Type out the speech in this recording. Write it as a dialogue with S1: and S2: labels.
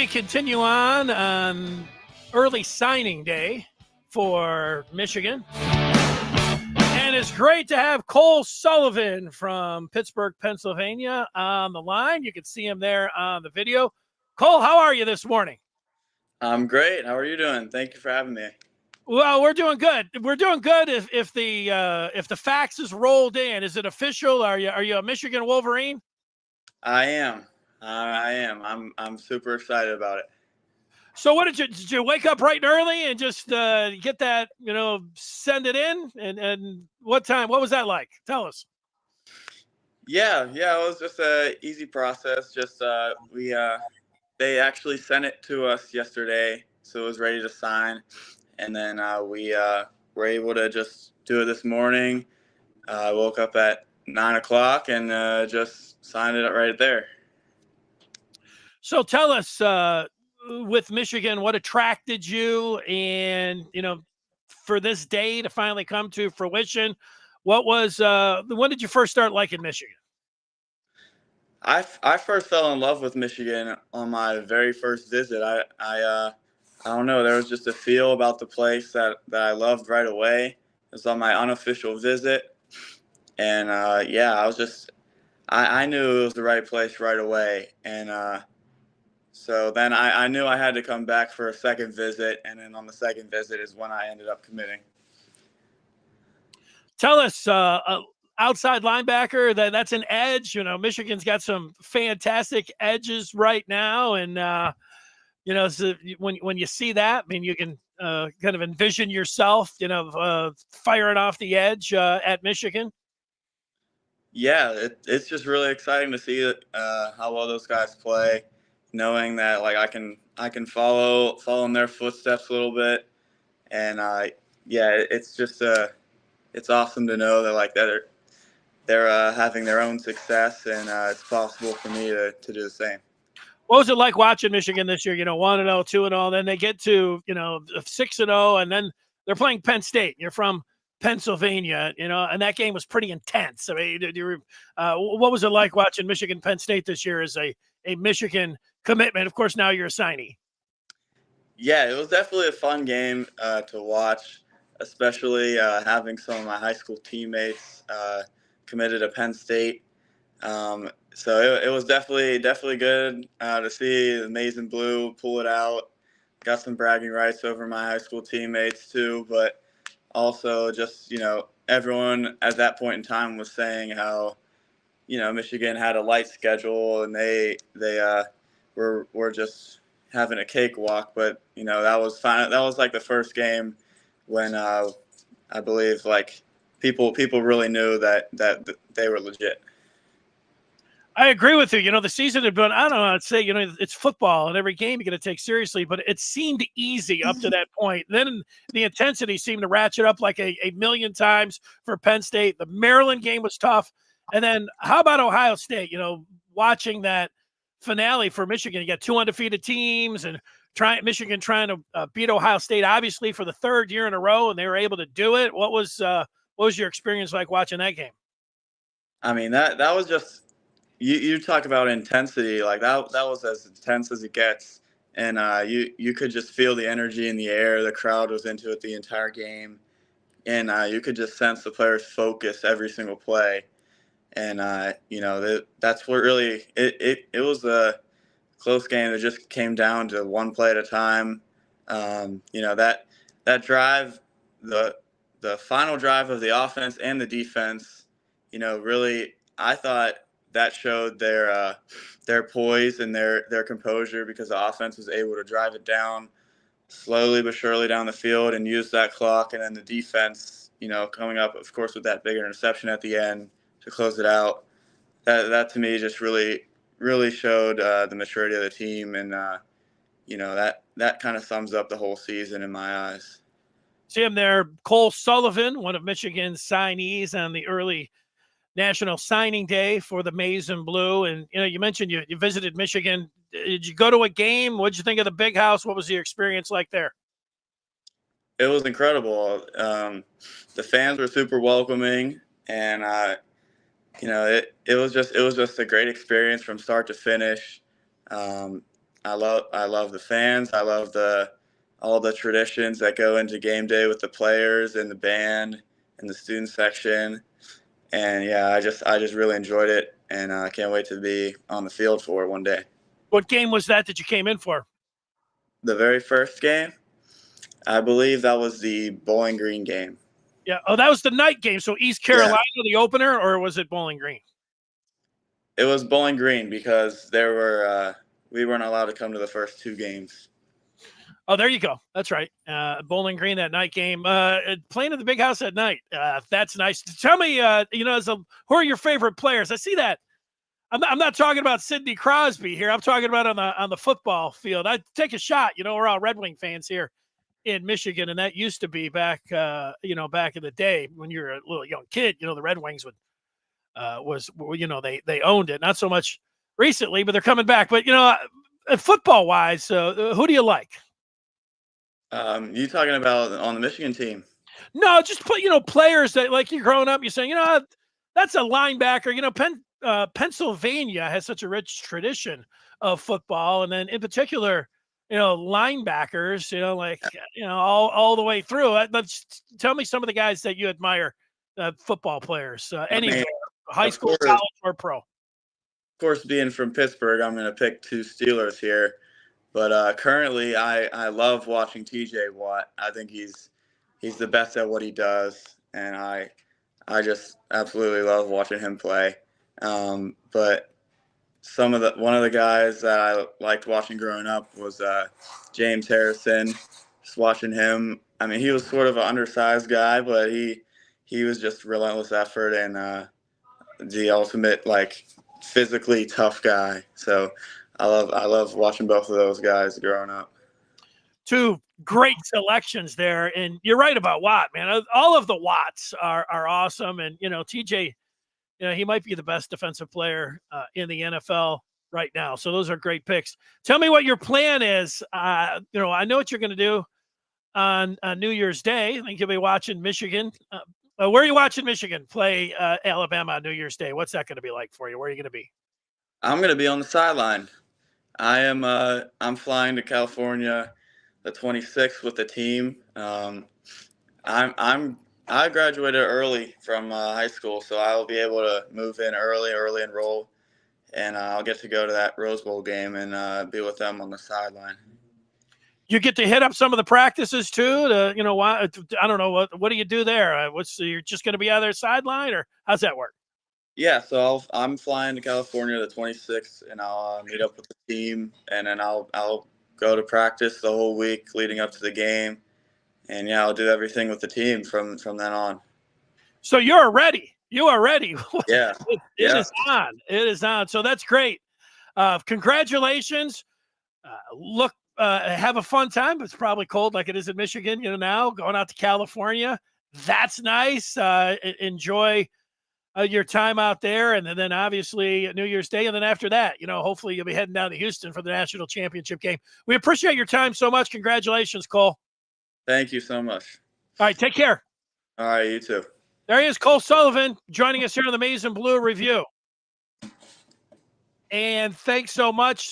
S1: we continue on early signing day for Michigan. And it's great to have Cole Sullivan from Pittsburgh, Pennsylvania on the line. You can see him there on the video. Cole, how are you this morning?
S2: I'm great. How are you doing? Thank you for having me.
S1: Well, we're doing good. We're doing good. If the fax is rolled in, is it official? Are you a Michigan Wolverine?
S2: I am. I'm super excited about it.
S1: So what did you wake up bright and early and just get that, send it in? And what time? What was that like? Tell us.
S2: Yeah, it was just a easy process. Just they actually sent it to us yesterday, so it was ready to sign, and then we were able to just do it this morning. I woke up at 9 o'clock and just signed it right there.
S1: So tell us, with Michigan, what attracted you, and for this day to finally come to fruition, what was when did you first start liking Michigan?
S2: I first fell in love with Michigan on my very first visit. I don't know. There was just a feel about the place that I loved right away. It was on my unofficial visit, and I knew it was the right place right away, and so then I knew I had to come back for a second visit, and then on the second visit is when I ended up committing.
S1: Tell us, outside linebacker, that's an edge. Michigan's got some fantastic edges right now, and so when you see that, I mean, you can kind of envision yourself, firing off the edge at Michigan.
S2: Yeah, it's just really exciting to see how well those guys play, knowing that like I can follow in their footsteps a little bit, and it's just it's awesome to know that like they're having their own success, and it's possible for me to do the same.
S1: What was it like watching Michigan this year? 1-0, 2-0, then they get to 6-0, and then they're playing Penn State. You're from Pennsylvania, and that game was pretty intense. I mean, what was it like watching Michigan Penn State this year as a Michigan commitment? Of course, now you're a signee.
S2: Yeah, it was definitely a fun game to watch, especially having some of my high school teammates committed to Penn State. So it was definitely good to see the Maize and Blue pull it out. Got some bragging rights over my high school teammates too, but also just everyone at that point in time was saying how Michigan had a light schedule and they were just having a cakewalk. But that was fine. That was like the first game when I believe like people really knew that they were legit.
S1: I agree with you. The season had been, I don't know, I'd say, it's football and every game you got to take seriously, but it seemed easy up to that point. Then the intensity seemed to ratchet up like a million times for Penn State. The Maryland game was tough. And then how about Ohio State? Watching that finale for Michigan, you got two undefeated teams and Michigan trying to beat Ohio State, obviously for the third year in a row, and they were able to do it. What was your experience like watching that game?
S2: I mean, that was just, you talk about intensity, like that was as intense as it gets, and you could just feel the energy in the air. The crowd was into it the entire game, and you could just sense the players' focus every single play, and that's what really it was a close game that just came down to one play at a time. That drive, the final drive of the offense and the defense, really, I thought that showed their poise and their composure, because the offense was able to drive it down slowly but surely down the field and use that clock, and then the defense, coming up, of course, with that big interception at the end to close it out. That to me just really showed the maturity of the team, and that kind of sums up the whole season in my eyes.
S1: See him there, Cole Sullivan, one of Michigan's signees on the early National Signing Day for the Maize and Blue. And, you mentioned you visited Michigan. Did you go to a game? What did you think of the Big House? What was your experience like there?
S2: It was incredible. The fans were super welcoming, and it was just a great experience from start to finish. love the fans. I love all the traditions that go into game day with the players and the band and the student section. And yeah, I just really enjoyed it, and I can't wait to be on the field for it one day.
S1: What game was that you came in for?
S2: The very first game, I believe that was the Bowling Green game.
S1: Yeah. Oh, that was the night game. So East Carolina, the opener, or was it Bowling Green?
S2: It was Bowling Green because we weren't allowed to come to the first 2 games.
S1: Oh, there you go. That's right. Bowling Green, that night game. Playing at the big house at night. That's nice. Tell me, who are your favorite players? I see that. I'm not talking about Sidney Crosby here. I'm talking about on the football field. I take a shot. We're all Red Wing fans here in Michigan, and that used to be back in the day when you were a little young kid. The Red Wings they owned it. Not so much recently, but they're coming back. But football wise, who do you like?
S2: You talking about on the Michigan team?
S1: No, just put players that, like, you're growing up, you're saying, that's a linebacker. Pennsylvania has such a rich tradition of football, and then in particular, linebackers, all the way through. Let's tell me some of the guys that you admire, football players, anywhere, high school, college, or pro.
S2: Of course, being from Pittsburgh, I'm going to pick 2 Steelers here. But currently, I love watching T.J. Watt. I think he's the best at what he does, and I just absolutely love watching him play. But one of the guys that I liked watching growing up was James Harrison. Just watching him. I mean, he was sort of an undersized guy, but he was just relentless effort and the ultimate, like, physically tough guy. So I love watching both of those guys growing up.
S1: 2 great selections there, and you're right about Watt, man. All of the Watts are awesome, and TJ, he might be the best defensive player in the NFL right now. So those are great picks. Tell me what your plan is. I know what you're going to do on New Year's Day. I think you'll be watching Michigan. Where are you watching Michigan play Alabama on New Year's Day? What's that going to be like for you? Where are you going to be?
S2: I'm going to be on the sideline. I'm flying to California the 26th with the team. I graduated early from high school, so I'll be able to move in early enroll, and I'll get to go to that Rose Bowl game and be with them on the sideline.
S1: You get to hit up some of the practices too. I don't know what do you do there? You're just going to be on their sideline, or how's that work?
S2: Yeah, so I'm flying to California the 26th, and I'll meet up with the team, and then I'll go to practice the whole week leading up to the game, and yeah, I'll do everything with the team from then on.
S1: So you're ready. You are ready.
S2: Yeah,
S1: it is on. It is on. So that's great. Congratulations. Have a fun time. It's probably cold like it is in Michigan, now going out to California. That's nice. Enjoy your time out there. And then obviously New Year's Day. And then after that, hopefully you'll be heading down to Houston for the national championship game. We appreciate your time so much. Congratulations, Cole.
S2: Thank you so much.
S1: All right. Take care.
S2: All right. You too.
S1: There he is, Cole Sullivan, joining us here on the Maize and Blue Review. And thanks so much.